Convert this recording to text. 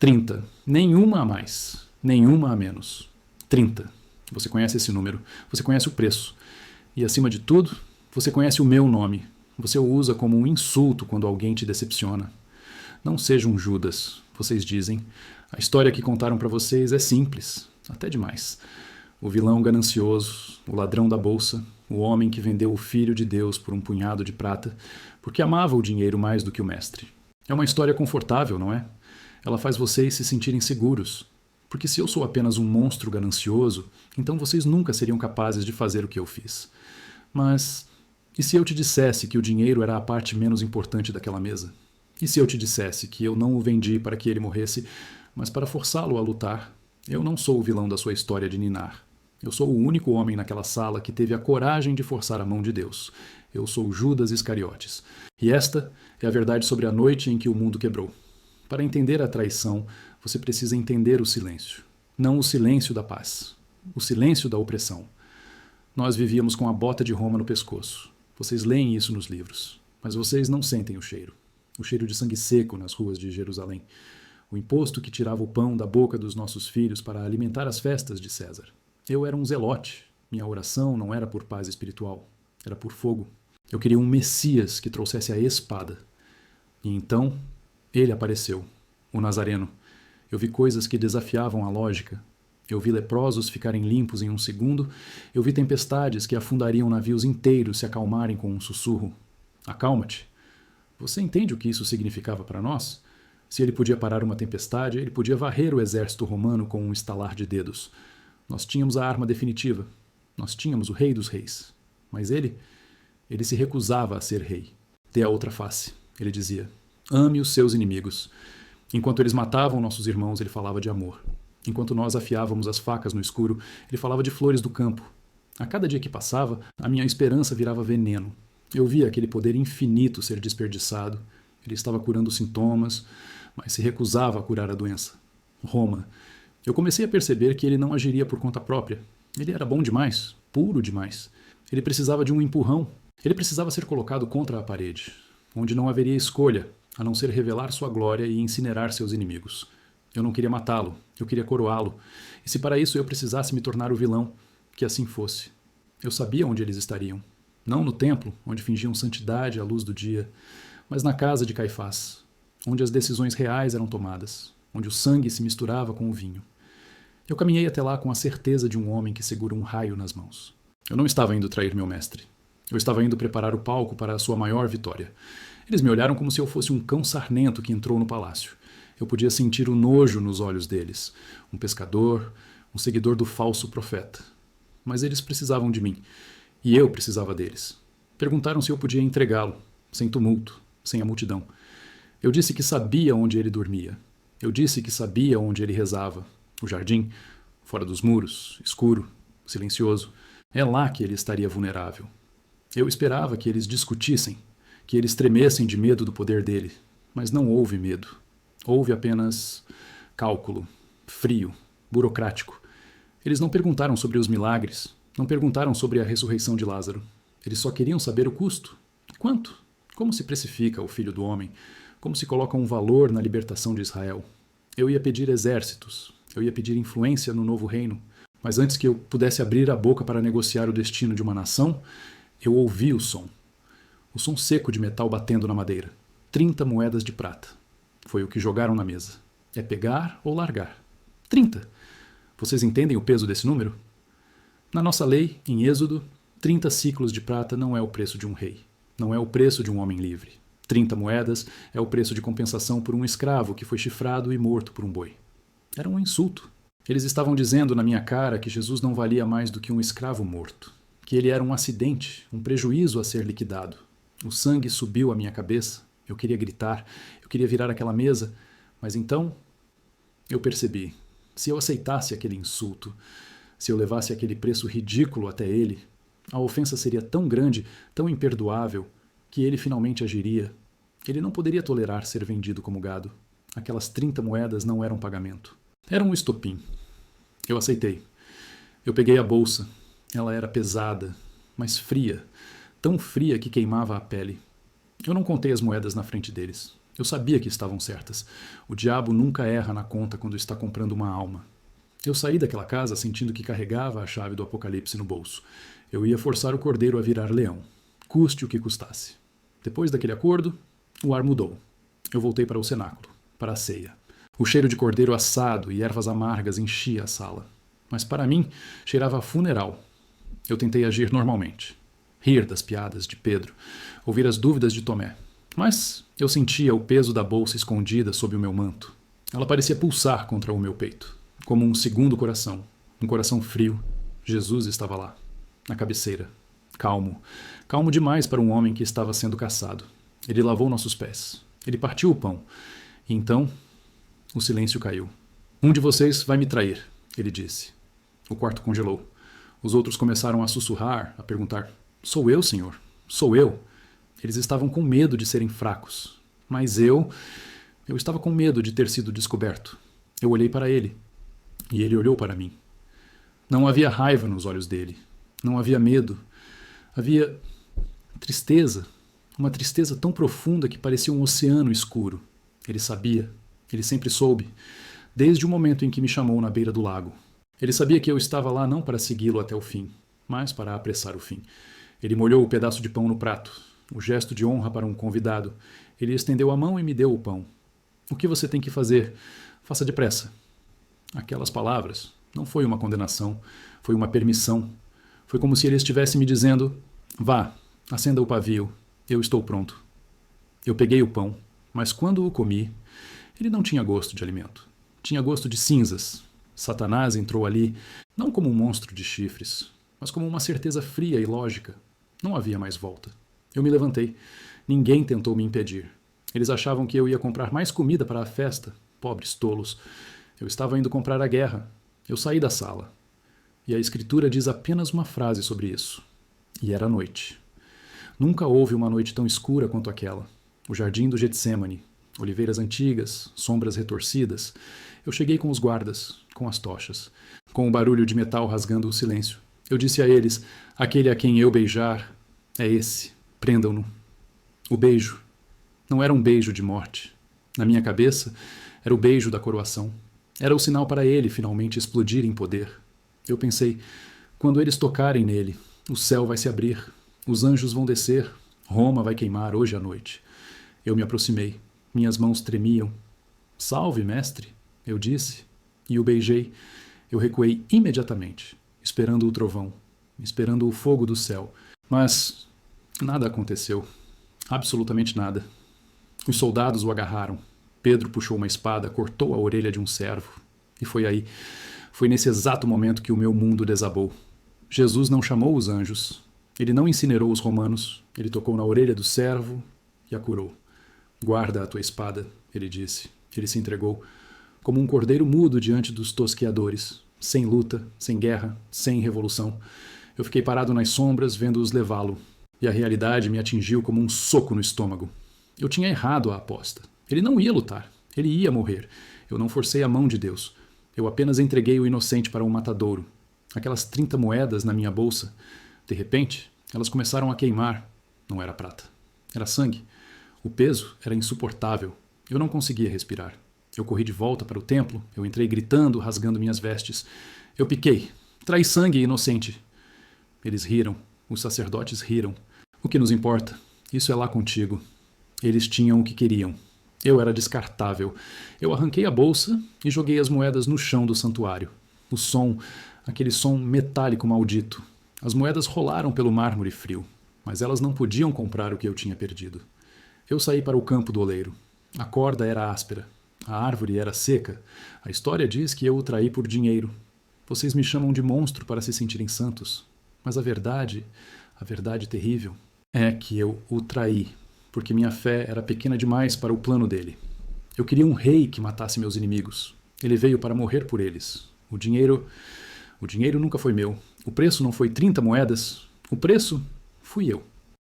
30. Nenhuma a mais. Nenhuma a menos. 30. Você conhece esse número. Você conhece o preço. E, acima de tudo, você conhece o meu nome. Você o usa como um insulto quando alguém te decepciona. Não seja um Judas, vocês dizem. A história que contaram para vocês é simples, até demais. O vilão ganancioso, o ladrão da bolsa, o homem que vendeu o Filho de Deus por um punhado de prata, porque amava o dinheiro mais do que o mestre. É uma história confortável, não é? Ela faz vocês se sentirem seguros. Porque se eu sou apenas um monstro ganancioso, então vocês nunca seriam capazes de fazer o que eu fiz. Mas e se eu te dissesse que o dinheiro era a parte menos importante daquela mesa? E se eu te dissesse que eu não o vendi para que ele morresse, mas para forçá-lo a lutar? Eu não sou o vilão da sua história de ninar. Eu sou o único homem naquela sala que teve a coragem de forçar a mão de Deus. Eu sou Judas Iscariotes. E esta é a verdade sobre a noite em que o mundo quebrou. Para entender a traição, você precisa entender o silêncio. Não o silêncio da paz. O silêncio da opressão. Nós vivíamos com a bota de Roma no pescoço. Vocês leem isso nos livros. Mas vocês não sentem o cheiro. O cheiro de sangue seco nas ruas de Jerusalém. O imposto que tirava o pão da boca dos nossos filhos para alimentar as festas de César. Eu era um zelote. Minha oração não era por paz espiritual. Era por fogo. Eu queria um Messias que trouxesse a espada. E então, ele apareceu. O Nazareno. Eu vi coisas que desafiavam a lógica. Eu vi leprosos ficarem limpos em um segundo. Eu vi tempestades que afundariam navios inteiros se acalmarem com um sussurro. Acalma-te. Você entende o que isso significava para nós? Se ele podia parar uma tempestade, ele podia varrer o exército romano com um estalar de dedos. Nós tínhamos a arma definitiva. Nós tínhamos o rei dos reis. Mas ele se recusava a ser rei. Dê a outra face, ele dizia. Ame os seus inimigos. Enquanto eles matavam nossos irmãos, ele falava de amor. Enquanto nós afiávamos as facas no escuro, ele falava de flores do campo. A cada dia que passava, a minha esperança virava veneno. Eu via aquele poder infinito ser desperdiçado. Ele estava curando sintomas, mas se recusava a curar a doença. Roma. Eu comecei a perceber que ele não agiria por conta própria. Ele era bom demais, puro demais. Ele precisava de um empurrão. Ele precisava ser colocado contra a parede, onde não haveria escolha, a não ser revelar sua glória e incinerar seus inimigos. Eu não queria matá-lo, eu queria coroá-lo. E se para isso eu precisasse me tornar o vilão, que assim fosse. Eu sabia onde eles estariam. Não no templo, onde fingiam santidade à luz do dia, mas na casa de Caifás, onde as decisões reais eram tomadas, onde o sangue se misturava com o vinho. Eu caminhei até lá com a certeza de um homem que segura um raio nas mãos. Eu não estava indo trair meu mestre. Eu estava indo preparar o palco para a sua maior vitória. Eles me olharam como se eu fosse um cão sarnento que entrou no palácio. Eu podia sentir o nojo nos olhos deles. Um pescador, um seguidor do falso profeta. Mas eles precisavam de mim. E eu precisava deles. Perguntaram se eu podia entregá-lo, sem tumulto, sem a multidão. Eu disse que sabia onde ele dormia. Eu disse que sabia onde ele rezava. O jardim, fora dos muros, escuro, silencioso. É lá que ele estaria vulnerável. Eu esperava que eles discutissem, que eles tremessem de medo do poder dele. Mas não houve medo. Houve apenas cálculo, frio, burocrático. Eles não perguntaram sobre os milagres, não perguntaram sobre a ressurreição de Lázaro. Eles só queriam saber o custo. Quanto? Como se precifica o Filho do Homem? Como se coloca um valor na libertação de Israel? Eu ia pedir exércitos, eu ia pedir influência no novo reino. Mas antes que eu pudesse abrir a boca para negociar o destino de uma nação, eu ouvi o som. O som seco de metal batendo na madeira. 30 moedas de prata. Foi o que jogaram na mesa. É pegar ou largar. 30. Vocês entendem o peso desse número? Na nossa lei, em Êxodo, 30 ciclos de prata não é o preço de um rei. Não é o preço de um homem livre. 30 moedas é o preço de compensação por um escravo que foi chifrado e morto por um boi. Era um insulto. Eles estavam dizendo na minha cara que Jesus não valia mais do que um escravo morto. Que ele era um acidente, um prejuízo a ser liquidado. O sangue subiu à minha cabeça. Eu queria gritar, eu queria virar aquela mesa. Mas então, eu percebi. Se eu aceitasse aquele insulto, se eu levasse aquele preço ridículo até ele, a ofensa seria tão grande, tão imperdoável, que ele finalmente agiria. Ele não poderia tolerar ser vendido como gado. Aquelas 30 moedas não eram pagamento. Era um estopim. Eu aceitei. Eu peguei a bolsa. Ela era pesada, mas fria. Tão fria que queimava a pele. Eu não contei as moedas na frente deles. Eu sabia que estavam certas. O diabo nunca erra na conta quando está comprando uma alma. Eu saí daquela casa sentindo que carregava a chave do Apocalipse no bolso. Eu ia forçar o cordeiro a virar leão, custe o que custasse. Depois daquele acordo, o ar mudou. Eu voltei para o cenáculo, para a ceia. O cheiro de cordeiro assado e ervas amargas enchia a sala. Mas para mim, cheirava a funeral. Eu tentei agir normalmente. Rir das piadas de Pedro, ouvir as dúvidas de Tomé. Mas eu sentia o peso da bolsa escondida sob o meu manto. Ela parecia pulsar contra o meu peito, como um segundo coração, um coração frio. Jesus estava lá, na cabeceira, calmo, calmo demais para um homem que estava sendo caçado. Ele lavou nossos pés, ele partiu o pão. E então, o silêncio caiu. Um de vocês vai me trair, ele disse. O quarto congelou. Os outros começaram a sussurrar, a perguntar: sou eu, senhor? Sou eu? Eles estavam com medo de serem fracos. Mas eu estava com medo de ter sido descoberto. Eu olhei para ele. E ele olhou para mim. Não havia raiva nos olhos dele. Não havia medo. Havia tristeza. Uma tristeza tão profunda que parecia um oceano escuro. Ele sabia. Ele sempre soube. Desde o momento em que me chamou na beira do lago. Ele sabia que eu estava lá não para segui-lo até o fim, mas para apressar o fim. Ele molhou o pedaço de pão no prato. O gesto de honra para um convidado. Ele estendeu a mão e me deu o pão. O que você tem que fazer? Faça depressa. Aquelas palavras não foi uma condenação, foi uma permissão. Foi como se ele estivesse me dizendo: vá, acenda o pavio, eu estou pronto. Eu peguei o pão, mas quando o comi, ele não tinha gosto de alimento. Tinha gosto de cinzas. Satanás entrou ali, não como um monstro de chifres, mas como uma certeza fria e lógica. Não havia mais volta. Eu me levantei. Ninguém tentou me impedir. Eles achavam que eu ia comprar mais comida para a festa. Pobres tolos. Eu estava indo comprar a guerra. Eu saí da sala. E a Escritura diz apenas uma frase sobre isso. E era noite. Nunca houve uma noite tão escura quanto aquela. O jardim do Getsêmani. Oliveiras antigas, sombras retorcidas. Eu cheguei com os guardas, com as tochas, com o barulho de metal rasgando o silêncio. Eu disse a eles: aquele a quem eu beijar é esse. Prendam-no. O beijo não era um beijo de morte. Na minha cabeça, era o beijo da coroação. Era o sinal para ele finalmente explodir em poder. Eu pensei: quando eles tocarem nele, o céu vai se abrir, os anjos vão descer, Roma vai queimar hoje à noite. Eu me aproximei. Minhas mãos tremiam. Salve, mestre, eu disse, e o beijei. Eu recuei imediatamente, esperando o trovão, esperando o fogo do céu. Mas nada aconteceu. Absolutamente nada. Os soldados o agarraram. Pedro puxou uma espada, cortou a orelha de um servo. E foi aí. Foi nesse exato momento que o meu mundo desabou. Jesus não chamou os anjos. Ele não incinerou os romanos. Ele tocou na orelha do servo e a curou. Guarda a tua espada, ele disse. Ele se entregou, como um cordeiro mudo diante dos tosqueadores, sem luta, sem guerra, sem revolução. Eu fiquei parado nas sombras, vendo-os levá-lo, e a realidade me atingiu como um soco no estômago. Eu tinha errado a aposta. Ele não ia lutar, ele ia morrer. Eu não forcei a mão de Deus. Eu apenas entreguei o inocente para um matadouro. Aquelas 30 moedas na minha bolsa, de repente, elas começaram a queimar. Não era prata, era sangue. O peso era insuportável. Eu não conseguia respirar. Eu corri de volta para o templo. Eu entrei gritando, rasgando minhas vestes. Eu piquei. Traz sangue, inocente. Eles riram. Os sacerdotes riram. O que nos importa? Isso é lá contigo. Eles tinham o que queriam. Eu era descartável. Eu arranquei a bolsa e joguei as moedas no chão do santuário. O som, aquele som metálico maldito. As moedas rolaram pelo mármore frio, mas elas não podiam comprar o que eu tinha perdido. Eu saí para o campo do oleiro. A corda era áspera. A árvore era seca. A história diz que eu o traí por dinheiro. Vocês me chamam de monstro para se sentirem santos. Mas a verdade terrível, é que eu o traí, porque minha fé era pequena demais para o plano dele. Eu queria um rei que matasse meus inimigos. Ele veio para morrer por eles. O dinheiro nunca foi meu. O preço não foi 30 moedas. O preço fui eu.